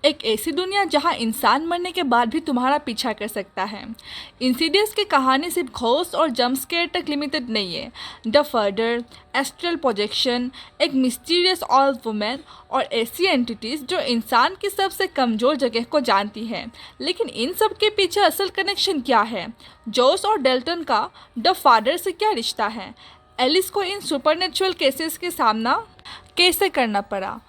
एक ऐसी दुनिया जहां इंसान मरने के बाद भी तुम्हारा पीछा कर सकता है। इंसीडियस की कहानी सिर्फ घोस्ट और जंप स्केयर तक लिमिटेड नहीं है। द फर्दर, एस्ट्रल प्रोजेक्शन, एक मिस्टीरियस ऑल वुमेन और ऐसी एंटिटीज जो इंसान की सबसे कमज़ोर जगह को जानती है। लेकिन इन सब के पीछे असल कनेक्शन क्या है? जोस और डेल्टन का द फादर से क्या रिश्ता है? एलिस को इन सुपरनेचुरल केसेस के सामना कैसे करना पड़ा?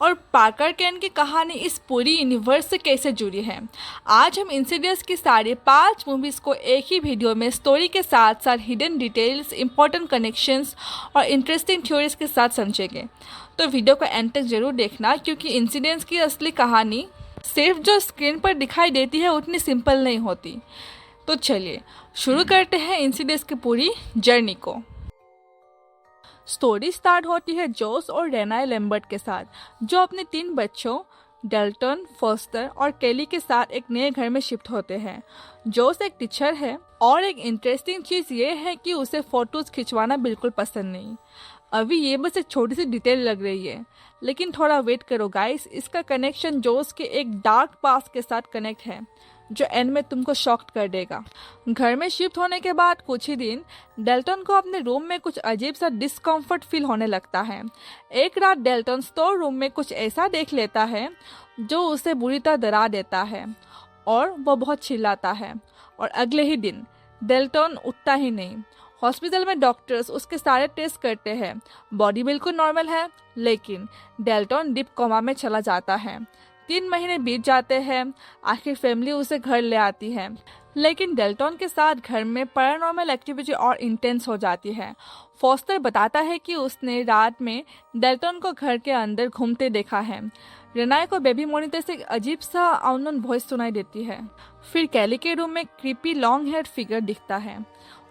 और पार्कर केन की कहानी इस पूरी यूनिवर्स से कैसे जुड़ी है? आज हम इंसिडियस की सारी 5 मूवीज़ को एक ही वीडियो में स्टोरी के साथ साथ हिडन डिटेल्स, इंपॉर्टेंट कनेक्शंस और इंटरेस्टिंग थ्योरीज के साथ समझेंगे। तो वीडियो को एंड तक जरूर देखना, क्योंकि इंसिडेंट्स की असली कहानी सिर्फ जो स्क्रीन पर दिखाई देती है उतनी सिंपल नहीं होती। तो चलिए शुरू करते हैं इंसिडियस की पूरी जर्नी को। स्टोरी स्टार्ट होती है जोस और रेनाई लैम्बर्ट के साथ, जो अपने 3 बच्चों डेल्टन, फोस्टर और केली के साथ एक नए घर में शिफ्ट होते हैं। जोस एक टीचर है और एक इंटरेस्टिंग चीज़ ये है कि उसे फोटोज खिंचवाना बिल्कुल पसंद नहीं। अभी ये बस एक छोटी सी डिटेल लग रही है, लेकिन थोड़ा वेट करो गाइस, इसका कनेक्शन जोस के एक डार्क पास्ट के साथ कनेक्ट है जो एंड में तुमको शॉक्ड कर देगा। घर में शिफ्ट होने के बाद कुछ ही दिन डेल्टन को अपने रूम में कुछ अजीब सा डिस्कम्फर्ट फील होने लगता है। एक रात डेल्टन स्टोर रूम में कुछ ऐसा देख लेता है जो उसे बुरी तरह डरा देता है और वो बहुत चिल्लाता है। और अगले ही दिन डेल्टन उठता ही नहीं। हॉस्पिटल में डॉक्टर्स उसके सारे टेस्ट करते हैं, बॉडी बिल्कुल नॉर्मल है, लेकिन डेल्टन डीप कोमा में चला जाता है। 3 महीने बीत जाते हैं। आखिर फैमिली उसे घर ले आती है, लेकिन डेल्टन के साथ घर में पैरानॉर्मल एक्टिविटी और इंटेंस हो जाती है। फोस्टर बताता है कि उसने रात में डेल्टन को घर के अंदर घूमते देखा है। रेनाई को बेबी मॉनिटर से एक अजीब सा अननोन वॉइस सुनाई देती है। फिर कैली के रूम में क्रीपी लॉन्ग हेयर फिगर दिखता है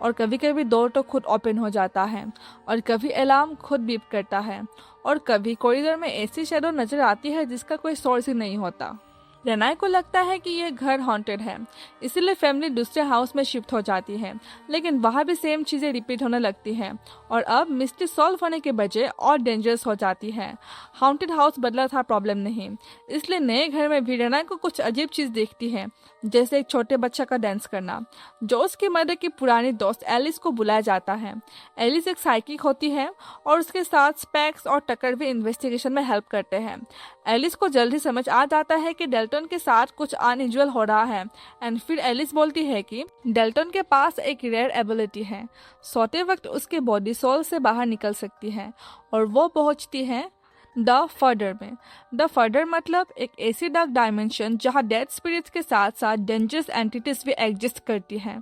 और कभी कभी डोर तो खुद ओपन हो जाता है और कभी अलार्म खुद बीप करता है और कभी कॉरिडोर में ऐसी शैडो नजर आती है जिसका कोई सोर्स ही नहीं होता। रेनाई को लगता है कि यह घर हॉन्टेड है, इसीलिए फैमिली दूसरे हाउस में शिफ्ट हो जाती है, लेकिन वहाँ भी सेम चीज़ें रिपीट होने लगती हैं और अब मिस्ट्री सॉल्व होने के बजाय और डेंजरस हो जाती है। हॉन्टेड हाउस बदला था प्रॉब्लम नहीं, इसलिए नए घर में भी रेनाई को कुछ अजीब चीज़ दिखती है, जैसे एक छोटे बच्चा का डांस करना। जोस की मदर की पुरानी दोस्त एलिस को बुलाया जाता है। एलिस एक साइकिक होती है और उसके साथ स्पैक्स और टकर भी इन्वेस्टिगेशन में हेल्प करते हैं। एलिस को जल्दी समझ आ जाता है कि डेल्टन के साथ कुछ अनयूजुअल हो रहा है एंड फिर एलिस बोलती है कि डेल्टन के पास एक रेयर एबिलिटी है, सोते वक्त उसके बॉडी सोल से बाहर निकल सकती है और वो पहुंचती है द फर्दर में। द फर्दर मतलब एक ऐसी डार्क डायमेंशन जहां डेड स्पिरिट्स के साथ साथ डेंजरस एंटिटीज भी एग्जिस्ट करती हैं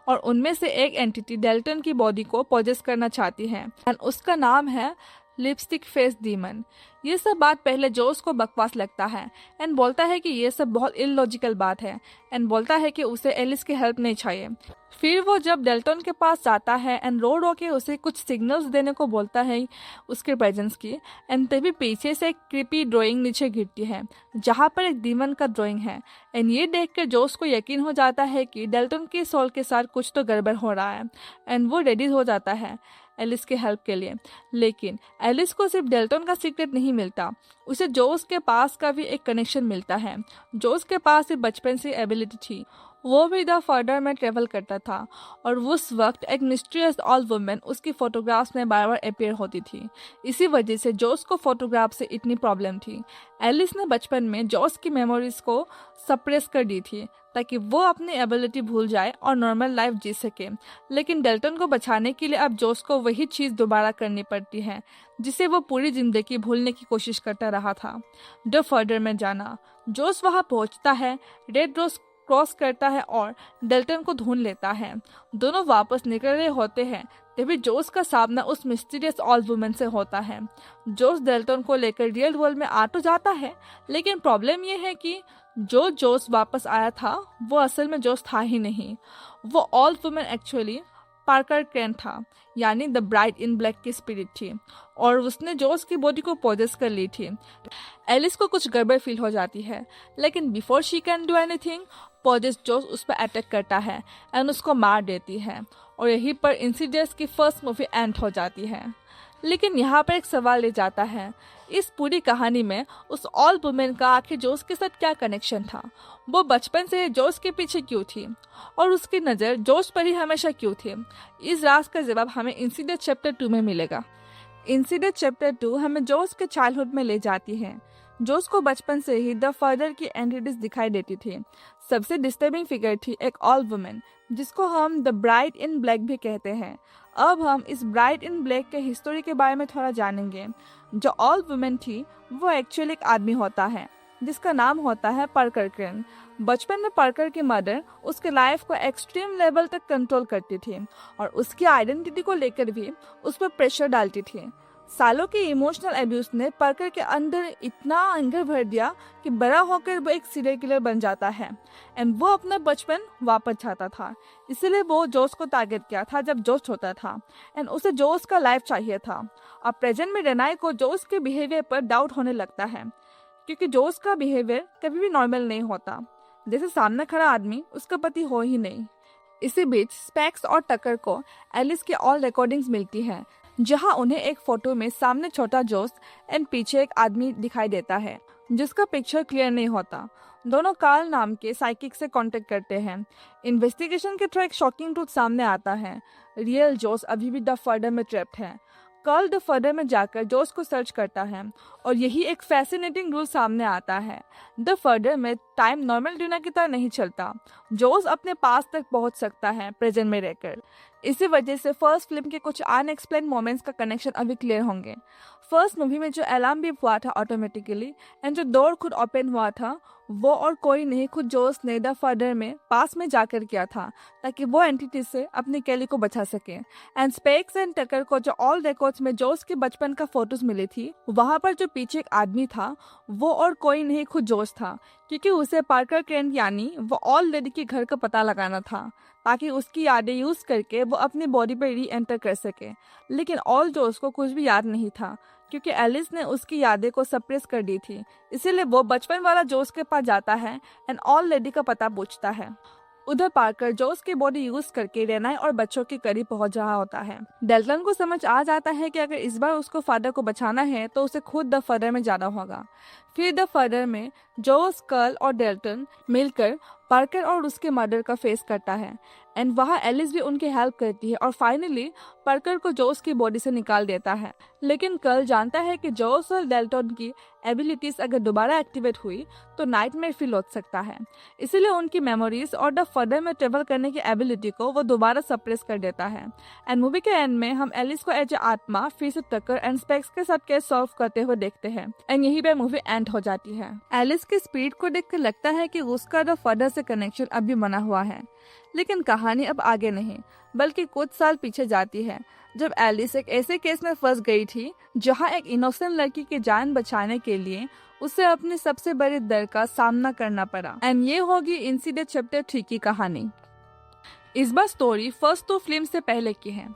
और उनमें से एक एंटिटी डेल्टन की बॉडी को पॉजेस करना चाहती है एंड उसका नाम है लिपस्टिक फेस डीमन। ये सब बात पहले जोस को बकवास लगता है एंड बोलता है कि ये सब बहुत इलॉजिकल बात है एंड बोलता है कि उसे एलिस की हेल्प नहीं चाहिए। फिर वो जब डेल्टन के पास जाता है एंड रो रो के उसे कुछ सिग्नल्स देने को बोलता है उसके प्रेजेंस की, एंड तभी पीछे से एक क्रीपी ड्राइंग नीचे गिरती है जहाँ पर एक डीमन का ड्राइंग है एंड ये देख कर जोस को यकीन हो जाता है कि डेल्टन के सोल के साथ कुछ तो गड़बड़ हो रहा है एंड वो रेडी हो जाता है एलिस के हेल्प के लिए। लेकिन एलिस को सिर्फ डेल्टन का सीक्रेट नहीं मिलता, उसे जोस के पास का भी एक कनेक्शन मिलता है। जोस के पास एक बचपन से एबिलिटी थी, वो भी द फर्दर में ट्रेवल करता था और उस वक्त एक मिस्टीरियस ऑल वुमेन उसकी फोटोग्राफ्स में बार बार अपीयर होती थी। इसी वजह से जोस को फोटोग्राफ से इतनी प्रॉब्लम थी। एलिस ने बचपन में जोस की मेमोरीज को सप्रेस कर दी थी ताकि वो अपनी एबिलिटी भूल जाए और नॉर्मल लाइफ जी सके, लेकिन डेल्टन को बचाने के लिए अब जोस को वही चीज़ दोबारा करनी पड़ती है जिसे वो पूरी जिंदगी भूलने की कोशिश करता रहा था। द फर्दर में जाना। जोस वहाँ पहुँचता है, रेड रोज क्रॉस करता है और डेल्टन को ढूंढ लेता है। दोनों वापस निकल रहे होते हैं तभी जोस का सामना उस मिस्टीरियस ऑल वुमेन से होता है। जोस डेल्टन को लेकर रियल वर्ल्ड में आ तो जाता है, लेकिन प्रॉब्लम यह है कि जो जोस वापस आया था वो असल में जोस था ही नहीं। वो ऑल वुमेन एक्चुअली पार्कर केन था, यानी द ब्राइड इन ब्लैक की स्पिरिट थी और उसने जोस की बॉडी को पॉजेस कर ली थी। एलिस को कुछ गड़बड़ फील हो जाती है, लेकिन before she can do anything pauses Jaws उस पर अटैक करता है एंड उसको मार देती है और यहीं पर इंसिडियस की फर्स्ट मूवी एंड हो जाती है। लेकिन यहाँ पर एक सवाल ले जाता है, इस पूरी कहानी में उस ऑल वुमेन का आखिर जोस के साथ क्या कनेक्शन था, वो बचपन से जोस के पीछे क्यों थी और उसकी नज़र जोस पर ही हमेशा क्यों थी, इस राज का जवाब हमें इंसिडेंट चैप्टर 2 में मिलेगा। इंसिडेंट चैप्टर 2 हमें जोस के चाइल्डहुड में ले जाती है। जोस को बचपन से ही द फादर की एंटिटीज दिखाई देती थी। सबसे डिस्टर्बिंग फिगर थी एक ऑल वुमेन, जिसको हम द ब्राइड इन ब्लैक भी कहते हैं। अब हम इस ब्राइड इन ब्लैक के हिस्टोरी के बारे में थोड़ा जानेंगे। जो ऑल वुमेन थी वो एक्चुअली एक आदमी होता है जिसका नाम होता है पार्कर क्रेन। बचपन में पार्कर की मदर उसके लाइफ को एक्सट्रीम लेवल तक कंट्रोल करती थी और उसकी आइडेंटिटी को लेकर भी उस पर प्रेशर डालती थी। सालों के इमोशनल एब्यूज ने पार्कर के अंदर इतना एंगर भर दिया कि बड़ा होकर वो एक सीरियल किलर बन जाता है एंड वो अपना बचपन वापस चाहता था। इसलिए वो जोस को टारगेट किया था जब जोस छोटा था एंड उसे जोस का लाइफ चाहिए था। अब प्रेजेंट में रेनाई को जोस के बिहेवियर पर डाउट होने लगता है क्योंकि जोस का बिहेवियर कभी भी नॉर्मल नहीं होता, जैसे सामने खड़ा आदमी उसका पति हो ही नहीं। इसी बीच स्पैक्स और टकर को एलिस की ऑल रिकॉर्डिंग्स मिलती है जहां उन्हें एक फोटो में सामने छोटा जोस एंड पीछे एक आदमी दिखाई देता है जिसका पिक्चर क्लियर नहीं होता। दोनों कार्ल नाम के साइकिक से कांटेक्ट करते हैं। इन्वेस्टिगेशन के थ्रू एक शॉकिंग ट्रूथ सामने आता है, रियल जोस अभी भी द फर्डर में ट्रैप्ड है। कार्ल द फर्डर में जाकर जोस को सर्च करता है और यही एक फैसिनेटिंग रूल सामने आता है। द फर्डर में टाइम नॉर्मल दुनिया की तरह नहीं चलता। जोस अपने पास तक पहुंच सकता है प्रेजेंट में रहकर। इसी वजह से फर्स्ट फिल्म के कुछ अनएक्सप्लेन मोमेंट्स का कनेक्शन अभी क्लियर होंगे। फर्स्ट मूवी में जो अलार्म भी हुआ था ऑटोमेटिकली एंड जो डोर खुद ओपन हुआ था वो और कोई नहीं, खुद जोस ने द फर्डर में पास में जाकर किया था ताकि वो एंटिटी से अपनी कैली को बचा सके। एंड स्पेक्स एंड टकर को जो ऑल रिकॉर्ड्स में जोस के बचपन का फोटोज मिली थी वहां पर जो पीछे एक आदमी था वो और कोई नहीं, खुद जोस था, क्योंकि उसे पार्कर क्रेन यानी वो ऑल लेडी के घर का पता लगाना था ताकि उसकी यादें यूज करके वो अपनी बॉडी पर री एंटर कर सके। लेकिन ऑल जोस को कुछ भी याद नहीं था क्योंकि एलिस ने उसकी यादें को सप्रेस कर दी थी। इसीलिए वो बचपन वाला जोस के पास जाता है एंड ऑल लेडी का पता पूछता है। उधर पार्कर जोस की बॉडी यूज करके रेनाई और बच्चों के करीब पहुंच रहा होता है। डेल्टन को समझ आ जाता है कि अगर इस बार उसको फादर को बचाना है तो उसे खुद द फर्दर में जाना होगा। फिर द फर्दर में जोस, कर्ल और डेल्टन मिलकर पार्कर और उसके मर्डर का फेस करता है एंड वहाँ एलिस भी उनकी हेल्प करती है और फाइनली पार्कर को जोस की बॉडी से निकाल देता है। लेकिन कर्ल जानता है कि जोस और डेल्टन की एबिलिटीज अगर दोबारा एक्टिवेट हुई तो नाइटमेयर फील हो सकता है, इसीलिए उनकी मेमोरीज और द फर्दर में ट्रेवल करने की एबिलिटी को वो दोबारा सप्रेस कर देता है। एंड मूवी के एंड में हम एलिस को एज ए आत्मा फिर से टकर एंड स्पेक्स के साथ केस सॉल्व करते हुए देखते हैं एंड यही पे मूवी एंड हो जाती है। एलिस की स्पीड को देखकर लगता है कि उसका द फर्दर से कनेक्शन अभी बना हुआ है, लेकिन कहानी अब आगे नहीं बल्कि कुछ साल पीछे जाती है जब एलिस एक ऐसे केस में फंस गई थी जहां एक इनोसेंट लड़की की जान बचाने के लिए उसे अपने सबसे बड़े डर का सामना करना पड़ा। एंड ये होगी इंसिडेंट चैप्टर 3 की कहानी। इस बार स्टोरी फर्स्ट 2 फिल्म से पहले की है।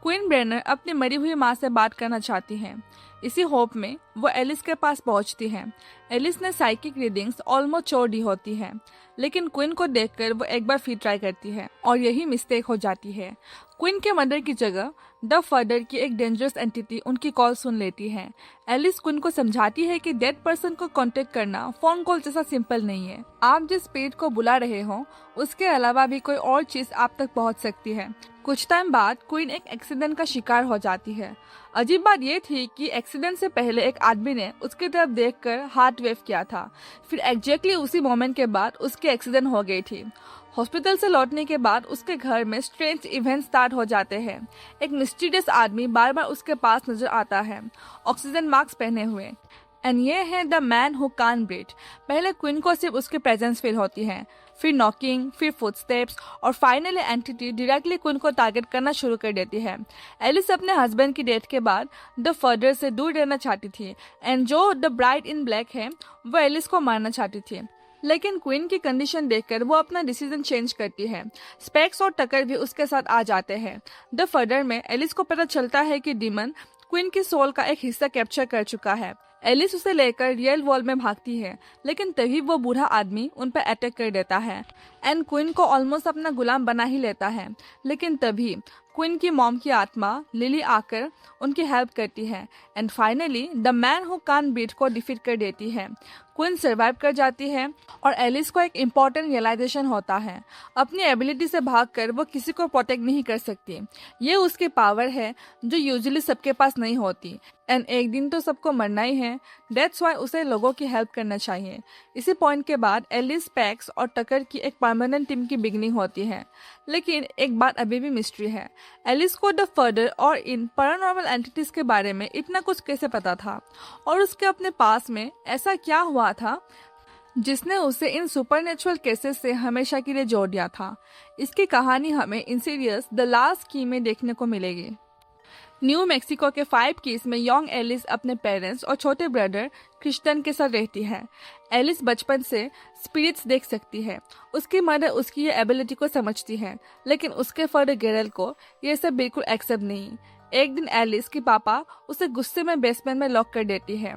क्वीन ब्रेनर अपनी मरी हुई माँ से बात करना चाहती है। इसी होप में वो एलिस के पास पहुंचती है। एलिस ने साइकिक रीडिंग्स ऑलमोस्ट छोड़ दी होती है, लेकिन क्वीन को देखकर वो एक बार फिर ट्राई करती है और यही मिस्टेक हो जाती है। क्वीन के मदर की जगह द फादर की एक डेंजरस एंटिटी उनकी कॉल सुन लेती है। एलिस क्वीन को समझाती है कि डेड पर्सन को कांटेक्ट करना फोन कॉल जैसा सिंपल नहीं है। आप जिस स्पीड को बुला रहे हो उसके अलावा भी कोई और चीज आप तक पहुंच सकती है। कुछ टाइम बाद क्वीन एक एक्सीडेंट का शिकार हो जाती है। अजीब बात यह थी कि एक्सीडेंट से पहले एक आदमी ने उसकी तरफ देखकर हार्ट वेव किया था, फिर एग्जैक्टली उसी मोमेंट के बाद उसकी एक्सीडेंट हो गई थी। हॉस्पिटल से लौटने के बाद उसके घर में स्ट्रेंज इवेंट स्टार्ट हो जाते हैं। एक मिस्टीरियस आदमी बार बार उसके पास नजर आता है, ऑक्सीजन मास्क पहने हुए। एंड ये है the man who can breathe. पहले क्वीन को सिर्फ उसकी प्रेजेंस फील होती है, फिर नॉकिंग, फिर फुटस्टेप्स और फाइनली एंटिटी डायरेक्टली क्वीन को टारगेट करना शुरू कर देती है। एलिस अपने हस्बैंड की डेथ के बाद द फर्दर से दूर रहना चाहती थी एंड जो द ब्राइड इन ब्लैक है वो एलिस को मारना चाहती थी, लेकिन क्वीन की कंडीशन देखकर वो अपना डिसीजन चेंज करती है। स्पेक्स और टकर भी उसके साथ आ जाते हैं। द फर्दर में एलिस को पता चलता है कि डीमन क्वीन की सोल का एक हिस्सा कैप्चर कर चुका है। एलिस उसे लेकर रियल वर्ल्ड में भागती है, लेकिन तभी वो बूढ़ा आदमी उन पर अटैक कर देता है एंड क्वीन को ऑलमोस्ट अपना गुलाम बना ही लेता है। लेकिन तभी क्वीन की मॉम की आत्मा लिली आकर उनकी हेल्प करती है and finally the man who can beat को डिफीट कर देती है। क्वीन सर्वाइव कर जाती है और एलिस को एक इम्पॉर्टेंट रियलाइजेशन होता है, अपनी एबिलिटी से भागकर वो किसी को प्रोटेक्ट नहीं कर सकती। ये उसकी पावर है जो यूजुअली सबके पास नहीं होती एंड एक दिन तो सबको मरना ही है, दैट्स वाई उसे लोगों की हेल्प करना चाहिए। इसी पॉइंट के बाद एलिस, पैक्स और टकर की एक परमानेंट टीम की बिगनिंग होती है। लेकिन एक बात अभी भी मिस्ट्री है, एलिस को द फर्दर और इन पैरानॉर्मल एंटिटीज के बारे में इतना कुछ कैसे पता था और उसके अपने पास में ऐसा क्या हुआ था जिसने उसे इन सुपरनेचुरल केसेस से हमेशा के लिए जोड़ दिया था। इसकी कहानी हमें इंसीडियस द लास्ट की में देखने को मिलेगी। न्यू मैक्सिको के 5 कीज में यंग एलिस अपने पेरेंट्स और छोटे ब्रदर क्रिस्टन के साथ रहती है। एलिस बचपन से स्पिरिट्स देख सकती है। उसकी मदर उसकी ये एबिलिटी को समझती है, लेकिन उसके फादर गेरल को ये सब बिल्कुल एक्सेप्ट नहीं। एक दिन एलिस के पापा उसे गुस्से में बेसमेंट में लॉक कर देती है।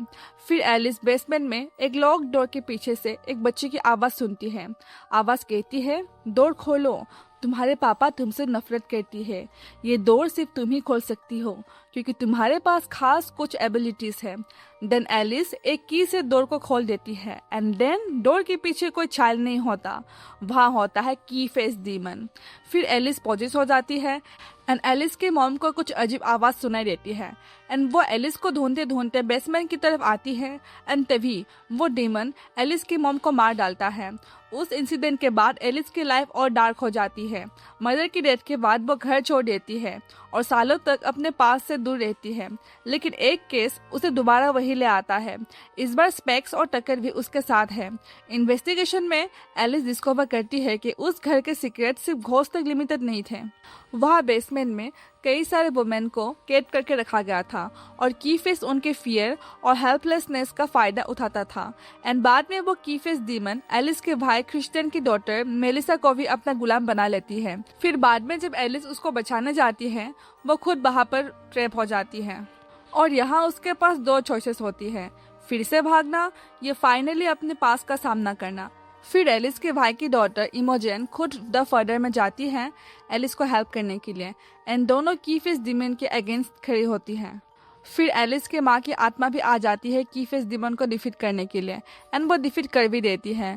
फिर एलिस बेसमेंट में एक लॉक डोर के पीछे से एक बच्चे की आवाज सुनती है। आवाज कहती है, डोर खोलो, तुम्हारे पापा तुमसे नफरत करती है। ये डोर सिर्फ तुम ही खोल सकती हो क्योंकि तुम्हारे पास खास कुछ एबिलिटीज है। देन एलिस एक की से डोर को खोल देती है एंड देन डोर के पीछे कोई चाइल्ड नहीं होता, वहाँ होता है की फेस डीमन। फिर एलिस पॉजेस हो जाती है एंड एलिस के मॉम को कुछ अजीब आवाज सुनाई देती है एंड वो एलिस को ढूंढते ढूंढते बेसमेंट की तरफ आती है एंड तभी वो डीमन एलिस की मॉम को मार डालता है। उस इंसिडेंट के बाद एलिस की लाइफ और डार्क हो जाती है। मदर की डेथ के बाद वो घर छोड़ देती है और सालों तक अपने पास से दूर रहती है। लेकिन एक केस उसे दोबारा वही ले आता है। इस बार स्पेक्स और टकर भी उसके साथ है। इन्वेस्टिगेशन में एलिस डिस्कवर करती है कि उस घर के सीक्रेट सिर्फ घोस्ट तक लिमिटेड नहीं थे। वहाँ बेसमेंट में कई सारे वुमेन को कैद करके रखा गया था और कीफेस उनके फियर और हेल्पलेसनेस का फायदा उठाता था एंड बाद में वो कीफेस डीमन एलिस के भाई क्रिस्टियन की डॉटर मेलिसा को भी अपना गुलाम बना लेती है। फिर बाद में जब एलिस उसको बचाने जाती है वो खुद वहाँ पर ट्रैप हो जाती है और यहाँ उसके पास 2 चॉइसेस होती है, फिर से भागना या फाइनली अपने पास का सामना करना। फिर एलिस के भाई की डॉटर इमोजेन खुद द फर्दर में जाती है एलिस को हेल्प करने के लिए एंड दोनों कीफेस डीमन के अगेंस्ट खड़ी होती हैं। फिर एलिस के माँ की आत्मा भी आ जाती है कीफेस डीमन को डिफीट करने के लिए एंड वो डिफीट कर भी देती है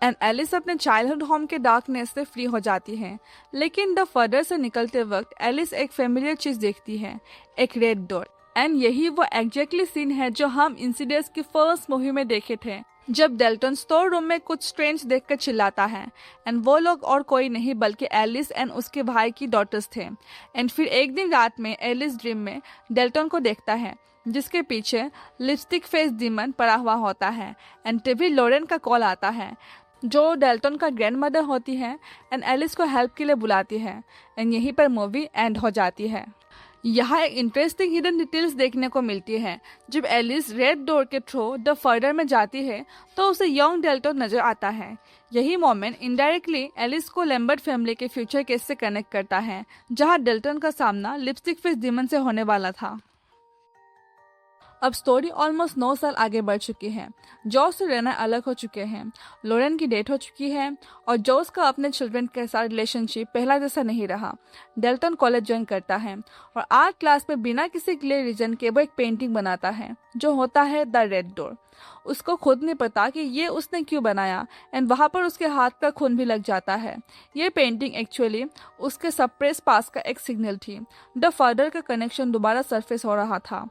एंड एलिस अपने चाइल्डहुड होम के डार्कनेस से फ्री हो जाती है। लेकिन द फर्दर से निकलते वक्त एलिस एक फेमिलियर चीज देखती है, एक रेड डोर एंड यही वो एग्जैक्टली सीन है जो हम इंसिडियस की फर्स्ट मूवी में देखे थे, जब डेल्टन स्टोर रूम में कुछ स्ट्रेंज देखकर चिल्लाता है एंड वो लोग और कोई नहीं बल्कि एलिस एंड उसके भाई की डॉटर्स थे। एंड फिर एक दिन रात में एलिस ड्रीम में डेल्टन को देखता है जिसके पीछे लिपस्टिक फेस डीमन पड़ा हुआ होता है एंड तभी लॉरेन का कॉल आता है जो डेल्टन का ग्रैंड मदर होती है एंड एलिस को हेल्प के लिए बुलाती है एंड यहीं पर मूवी एंड हो जाती है। यहाँ एक इंटरेस्टिंग हिडन डिटेल्स देखने को मिलती है। जब एलिस रेड डोर के थ्रू द फर्दर में जाती है तो उसे यंग डेल्टन नजर आता है। यही मोमेंट इनडायरेक्टली एलिस को लैम्बर्ट फैमिली के फ्यूचर केस से कनेक्ट करता है जहाँ डेल्टन का सामना लिपस्टिक फेस डीमन से होने वाला था। अब स्टोरी ऑलमोस्ट 9 साल आगे बढ़ चुकी है। जॉस और रेना अलग हो चुके हैं, लॉरेन की डेथ हो चुकी है और जॉस का अपने चिल्ड्रन के साथ रिलेशनशिप पहला जैसा नहीं रहा। डेल्टन कॉलेज ज्वाइन करता है और आर्ट क्लास में बिना किसी क्लियर रीजन के वो एक पेंटिंग बनाता है जो होता है द रेड डोर। उसको खुद नहीं पता कि ये उसने क्यों बनाया एंड वहाँ पर उसके हाथ का खून भी लग जाता है। ये पेंटिंग एक्चुअली उसके सप्रेस पास का एक सिग्नल थी। द फादर का कनेक्शन दोबारा सरफेस हो रहा था।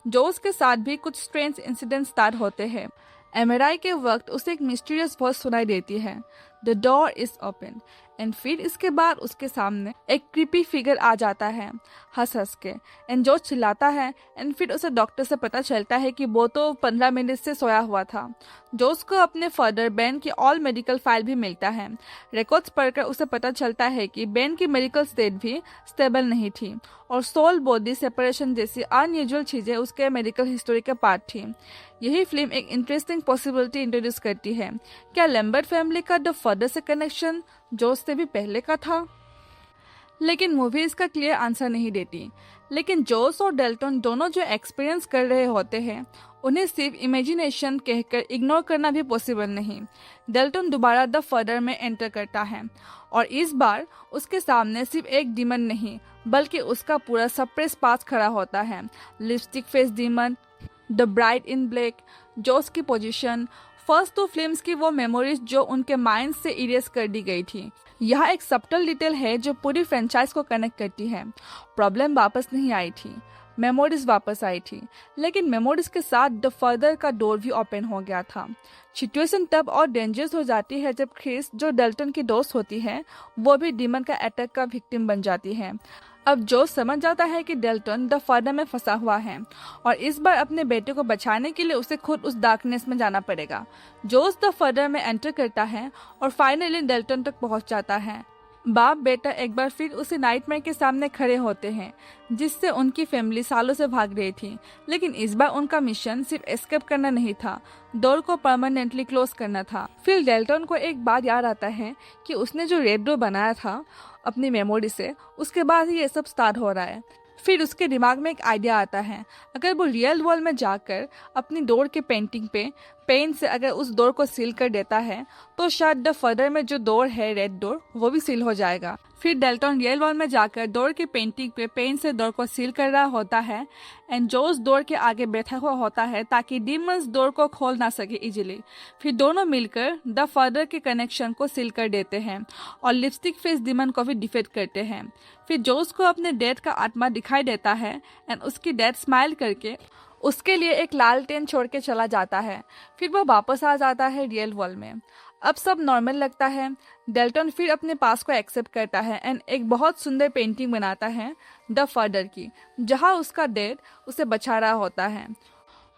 जोस के साथ भी कुछ स्ट्रेंज इंसिडेंट स्टार्ट होते हैं। एमआरआई के वक्त उसे एक मिस्टीरियस वॉइस सुनाई देती है, the door is open and फिर इसके बाद उसके सामने एक क्रीपी फिगर आ जाता है हंस हंस के एंड जो चिल्लाता है एंड फिर उसे डॉक्टर से पता चलता है कि वो तो 15 मिनट से सोया हुआ था। जोस को अपने फादर बेन की ऑल मेडिकल फाइल भी मिलता है। रिकॉर्ड्स पढ़कर उसे पता चलता है कि बेन की मेडिकल स्टेट भी स्टेबल नहीं थी और सोल बॉडी सेपरेशन जैसी अनयूजुअल चीजें उसके मेडिकल हिस्ट्री के पार्ट थी। यही फिल्म एक इंटरेस्टिंग पॉसिबिलिटी इंट्रोड्यूस करती है। क्या लैम्बर्ट फैमिली का द फादर से कनेक्शन जोस से भी पहले का था? लेकिन मूवी इसका क्लियर आंसर नहीं देती। लेकिन जोस और डेल्टन दोनों जो एक्सपीरियंस कर रहे होते हैं उन्हें सिर्फ इमेजिनेशन कहकर इग्नोर करना भी पॉसिबल नहीं। डेल्टन दोबारा द फर्दर में एंटर करता है और इस बार उसके सामने सिर्फ एक डीमन नहीं बल्कि उसका पूरा सप्रेस पास्ट खड़ा होता है। Lipstick face demon, the bride in black, Jaws की पोजीशन, फर्स्ट 2 फिल्म्स की वो मेमोरीज जो उनके माइंड से इरेज कर दी गई थी। यह एक सब्टल डिटेल है जो पूरी फ्रेंचाइज को कनेक्ट करती है। प्रॉब्लम वापस नहीं आई थी, मेमोरीज वापस आई थी, लेकिन मेमोरीज के साथ द फर्दर का डोर भी ओपन हो गया था। सिचुएशन तब और डेंजरस हो जाती है जब क्रिस, जो डेल्टन की दोस्त होती है, वो भी डीमन का अटैक का विक्टिम बन जाती है। अब जो समझ जाता है कि डेल्टन द फर्दर में फंसा हुआ है और इस बार अपने बेटे को बचाने के लिए उसे खुद उस डार्कनेस में जाना पड़ेगा। जोस द फर्दर में एंटर करता है और फाइनली डेल्टन तक पहुंच जाता है। बाप बेटा एक बार फिर उसी नाइटमेयर के सामने खड़े होते हैं जिससे उनकी फैमिली सालों से भाग रही थी, लेकिन इस बार उनका मिशन सिर्फ एस्केप करना नहीं था, डोर को परमानेंटली क्लोज करना था। फिर डेल्टन को एक बात याद आता है कि उसने जो रेड डोर बनाया था अपनी मेमोरी से, उसके बाद ही ये सब स्टार्ट हो रहा है। फिर उसके दिमाग में एक आइडिया आता है, अगर वो रियल वर्ल्ड में जाकर अपनी डोर के पेंटिंग पे पेन से अगर उस डोर को सील कर देता है तो शायद द फर्दर में जो डोर है, रेड डोर, वो भी सील हो जाएगा। फिर डेल्टन रियल वर्ल्ड में जाकर डोर की पेंटिंग पे पेन से डोर को सील कर रहा होता है एंड जोस डोर के आगे बैठा हुआ होता है ताकि डीमंस डोर को खोल ना सके इजीली। फिर दोनों मिलकर द फर्दर के कनेक्शन को सील कर देते हैं और लिपस्टिक फेस डीमन को भी डिफीट करते हैं। फिर जोस को अपने डैड का आत्मा दिखाई देता है एंड उसकी डैड स्माइल करके उसके लिए एक लालटेन छोड़ के चला जाता है। फिर वो वापस आ जाता है रियल वर्ल्ड में। अब सब नॉर्मल लगता है। डेल्टन फिर अपने पास को एक्सेप्ट करता है एंड एक बहुत सुंदर पेंटिंग बनाता है द फर्दर की, जहां उसका डैड उसे बचा रहा होता है।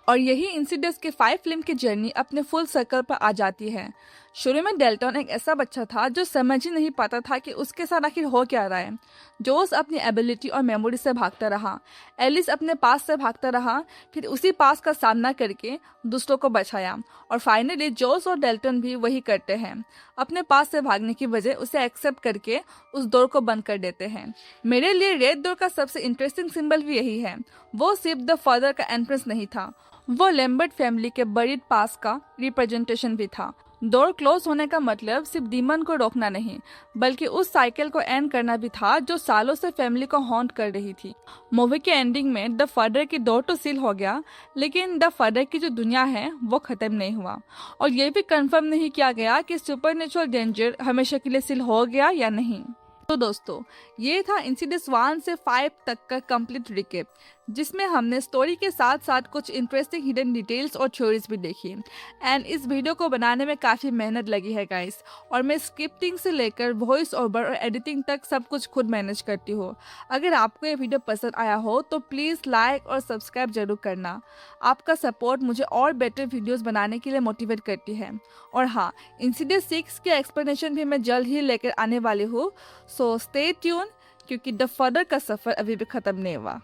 और यही इंसिडेंट्स के 5 फिल्म की जर्नी अपने फुल सर्कल पर आ जाती है। शुरू में डेल्टन एक ऐसा बच्चा था जो समझ ही नहीं पाता था कि उसके साथ आखिर हो क्या रहा है। जोस अपनी एबिलिटी और मेमोरी से भागता रहा, एलिस अपने पास से भागता रहा, फिर उसी पास का सामना करके दूसरों को बचाया और फाइनली जोस और डेल्टन भी वही करते हैं, अपने पास से भागने की वजह उसे एक्सेप्ट करके उस डोर को बंद कर देते हैं। मेरे लिए रेड डोर का सबसे इंटरेस्टिंग सिंबल भी यही है। वो सिर्फ द फादर का एंट्रेंस नहीं था, वो लैम्बर्ट फैमिली के बरीड पास का रिप्रेजेंटेशन भी था। डोर क्लोज होने का मतलब सिर्फ डीमन को रोकना नहीं बल्कि उस साइकिल को एंड करना भी था जो सालों से फैमिली को हॉन्ट कर रही थी। मूवी के एंडिंग में द फादर की डोर तो सील हो गया, लेकिन द फादर की जो दुनिया है वो खत्म नहीं हुआ और ये भी कंफर्म नहीं किया गया कि सुपरनेचुरल डेंजर हमेशा के लिए सील हो गया या नहीं। तो दोस्तों, ये था इंसिडेंट्स 1 से 5 तक का कंप्लीट रिकेप, जिसमें हमने स्टोरी के साथ साथ कुछ इंटरेस्टिंग हिडन डिटेल्स और थ्योरीज भी देखी। एंड इस वीडियो को बनाने में काफ़ी मेहनत लगी है गाइस, और मैं स्क्रिप्टिंग से लेकर वॉइस ओवर और एडिटिंग तक सब कुछ खुद मैनेज करती हूँ। अगर आपको ये वीडियो पसंद आया हो तो प्लीज़ लाइक और सब्सक्राइब जरूर करना। आपका सपोर्ट मुझे और बेटर वीडियोज़ बनाने के लिए मोटिवेट करती है। और हाँ, इंसिडेंट 6 के एक्सप्लेनेशन भी मैं जल्द ही लेकर आने वाली हूँ, सो स्टे ट्यून, क्योंकि द फर्दर का सफ़र अभी भी ख़त्म नहीं हुआ।